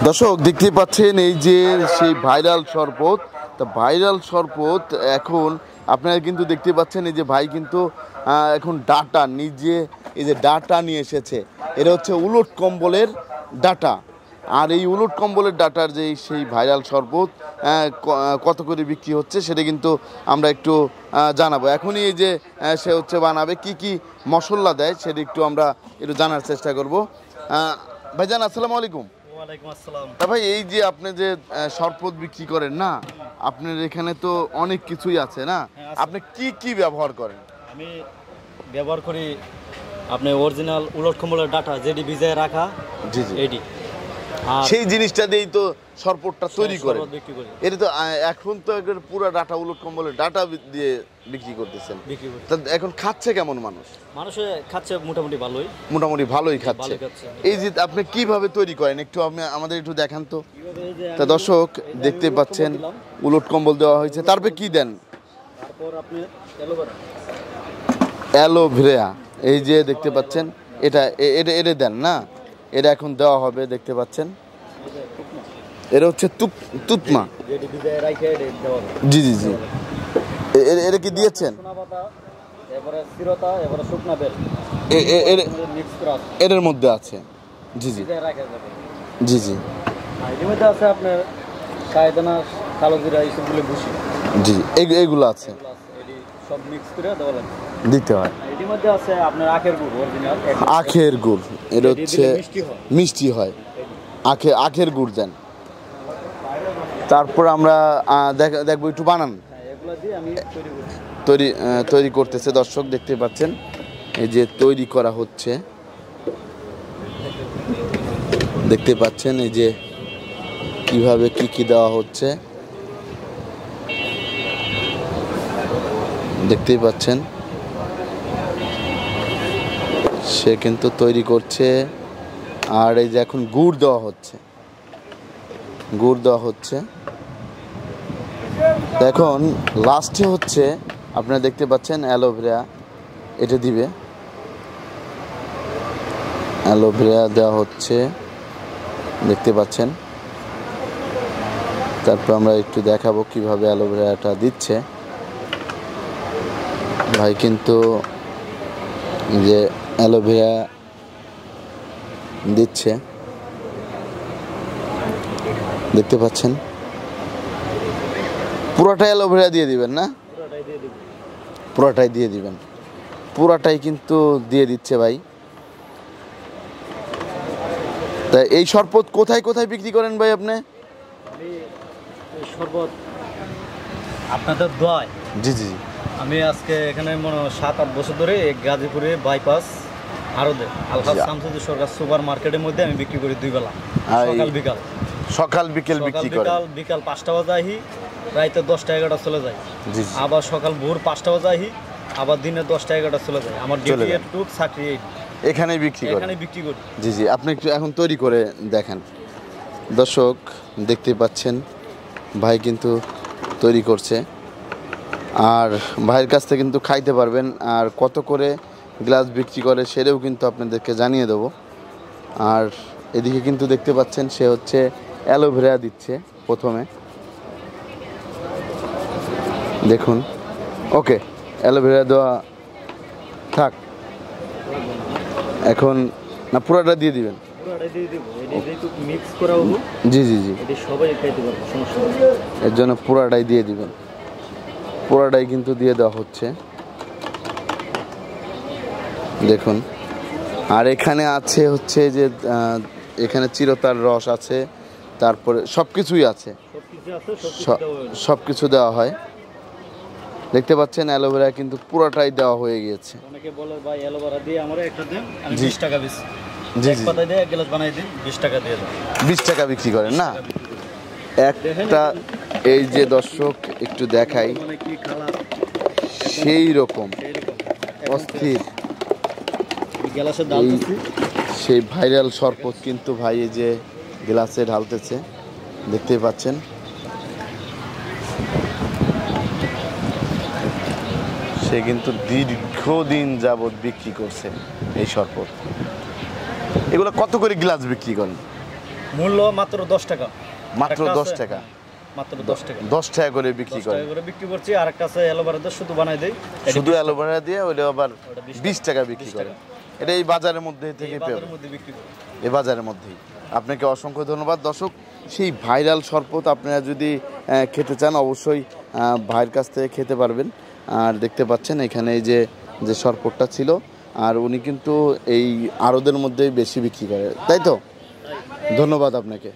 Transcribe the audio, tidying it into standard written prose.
দর্শক দেখতে পাচ্ছেন এই যে সেই ভাইরাল শরবত, তা ভাইরাল শরবত এখন আপনারা কিন্তু দেখতে পাচ্ছেন এই যে ভাই কিন্তু এখন ডাটা নিজে এই যে ডাটা নিয়ে এসেছে, এটা হচ্ছে উলট কম্বলের ডাটা। আর এই উলট কম্বলের ডাটার যে সেই ভাইরাল শরবত কত করে বিক্রি হচ্ছে সেটা কিন্তু আমরা একটু জানাবো এখনই। এই যে সে হচ্ছে বানাবে কি কি মশলা দেয় সেটা একটু আমরা একটু জানার চেষ্টা করব। ভাইজান আসসালামু আলাইকুম। ওয়ালাইকুম আসসালাম। তা ভাই এই যে আপনি যে শরবত বিক্রি করেন না, আপনার এখানে তো অনেক কিছুই আছে না, আপনি কি কি ব্যবহার করেন? আমি ব্যবহার করি আপনি অরিজিনাল উলট কম্বলের ডাটা যেটি ভিজায় রাখা। জি জি, এটি সেই জিনিসটা দিয়েই তো শরবতটা তৈরি করে। এটা তো এখন তো পুরো ডাটা উলট কম্বলের ডাটা দিয়ে বিক্রি করতেছেন। এখন খাচ্ছে কেমন মানুষ? মানুষে খাচ্ছে মোটামুটি ভালোই খাচ্ছে। এই যে আপনি কিভাবে তৈরি করেন একটু আপনি আমাদের একটু দেখান তো। তা দর্শক দেখতে পাচ্ছেন উলট কম্বল দেওয়া হয়েছে, তারপরে কি দেন? তারপর আপনি অ্যালোভেরা, এই যে দেখতে পাচ্ছেন এটা এটা দেন না, এটা এখন দেওয়া হবে। দেখতে পাচ্ছেন এটা হচ্ছে তুতমা। জি জি জি, এটা কি দিয়েছেন? এর মধ্যে আছে। জি জি জি জি, আছে আপনার শায়দানা, কালো জিরা, এইসবগুলো ভুসি। জি এইগুলো আছে, সব মিক্স করে দেওয়া লাগে, দিতে হয়। এর মধ্যে আছে আপনার আখের গুড়, অরিজিনাল আখের গুড়। এটা হচ্ছে মিষ্টি হয়, আখের গুড় দেন। তারপর আমরা দেখবো একটু বানান। এগুলো দিয়ে আমি তৈরি করতেছে। দর্শক দেখতে পাচ্ছেন এই যে তৈরি করা হচ্ছে, দেখতে পাচ্ছেন এই যে কিভাবে কি কি দেওয়া হচ্ছে, দেখতেই পাচ্ছেন সে কিন্তু তৈরি করছে। আর এই যে এখন গুড় দেওয়া হচ্ছে। এখন লাস্টে হচ্ছে আপনারা দেখতে পাচ্ছেন অ্যালোভেরা, এটা দিবে, অ্যালোভেরা দেওয়া হচ্ছে, দেখতে পাচ্ছেন। তারপর আমরা একটু দেখাবো কিভাবে অ্যালোভেরাটা দিচ্ছে। ভাই কিন্তু যে অ্যালোভেরা দিচ্ছে, দেখতে পাচ্ছেন। পুরোটাই অ্যালোভেরা দিয়ে দিবেন না? পুরোটাই দিয়ে দিবেন, পুরোটাই কিন্তু দিয়ে দিচ্ছে ভাই। তা এই শরবত কোথায় কোথায় বিক্রি করেন ভাই আপনি? শরবত আপনাদের দোয়ায়। জি জি, আমি আজকে এখানে মনে 7-8 বছর ধরে গাজীপুরে বাইপাস আরদে আলহাজ শামসুদ্দিন সরকার সুপার মার্কেটের মধ্যে আমি বিক্রি করি 2 বেলা, সকাল বিকেল বিক্রি করি। বিকাল 5টা বাজে আহি, রাইতে 10টা-11টা চলে যায়। আবার সকাল ভোর 5টা বাজে আহি, আবার দিনে 10টা-11টা চলে যায়। আমার ডিউটি একটু চাকরি এখানে বিক্রি করি। জি জি, আপনি একটু এখন তৈরি করে দেখেন। দর্শক দেখতে পাচ্ছেন ভাই কিন্তু তৈরি করছে, আর ভাইয়ের কাছ থেকে কিন্তু খাইতে পারবেন। আর কত করে গ্লাস বিক্রি করে সেটাও কিন্তু আপনাদেরকে জানিয়ে দেবো। আর এদিকে কিন্তু দেখতে পাচ্ছেন সে হচ্ছে অ্যালোভেরা দিচ্ছে প্রথমে, দেখুন। ওকে, অ্যালোভেরা দেওয়া থাক, এখন না পুরোটা দিয়ে দিবেন? জি জি জি, এর জন্য পুরোটাই দিয়ে দিবেন। পুরোটাই কিন্তু দিয়ে দেওয়া হচ্ছে, দেখুন। আর এখানে আছে হচ্ছে যে এখানে চিরতার রস আছে, তারপরে সব কিছুই আছে, সব কিছু দেওয়া হয়। দেখতে পাচ্ছেন অ্যালোভেরা কিন্তু পুরোটাই দেওয়া হয়ে গিয়েছে। অনেকে বলে ভাই অ্যালোভেরা দিয়ে আমারে একটা দেন, আমি 20 টাকা বেশি। জি জি, পাতা দিয়ে এক গ্লাস বানাই দিন, 20 টাকা দিয়ে দেন। 20 টাকা বিক্রি করেন না একটা? এই যে দর্শক একটু দেখাই, সেই রকম অস্থির সেই ভাইরাল শরবত কিন্তু ভাই এই যে গ্লাসে ঢালতেছে, দেখতে পাচ্ছেন। সে কিন্তু দীর্ঘদিন যাবৎ বিক্রি করছে এই শরবত। এগুলো কত করে গ্লাস বিক্রি করেন? মূল্য মাত্র 10 টাকা। মাত্র 10 টাকা? মাত্র 10 টাকা। 10 টাকা করে বিক্রি করেন? 10 টাকা করে বিক্রি করছি। আর একটা আছে অ্যালোভেরা দিয়ে শুধু বানাই দেই। শুধু অ্যালোভেরা দিয়ে ওটা আবার 20 টাকা বিক্রি করেন। এটা এই বাজারের মধ্যে থেকে এই বাজারের মধ্যে বিক্রি করি। এই বাজারের মধ্যেই। আপনাকে অসংখ্য ধন্যবাদ। দর্শক, সেই ভাইরাল শরবত আপনারা যদি খেতে চান অবশ্যই ভাইয়ের কাছ থেকে খেতে পারবেন। আর দেখতে পাচ্ছেন এখানে এই যে শরবতটা ছিল, আর উনি কিন্তু এই আড়তের মধ্যেই বেশি বিক্রি করে, তাই তো? ধন্যবাদ আপনাকে।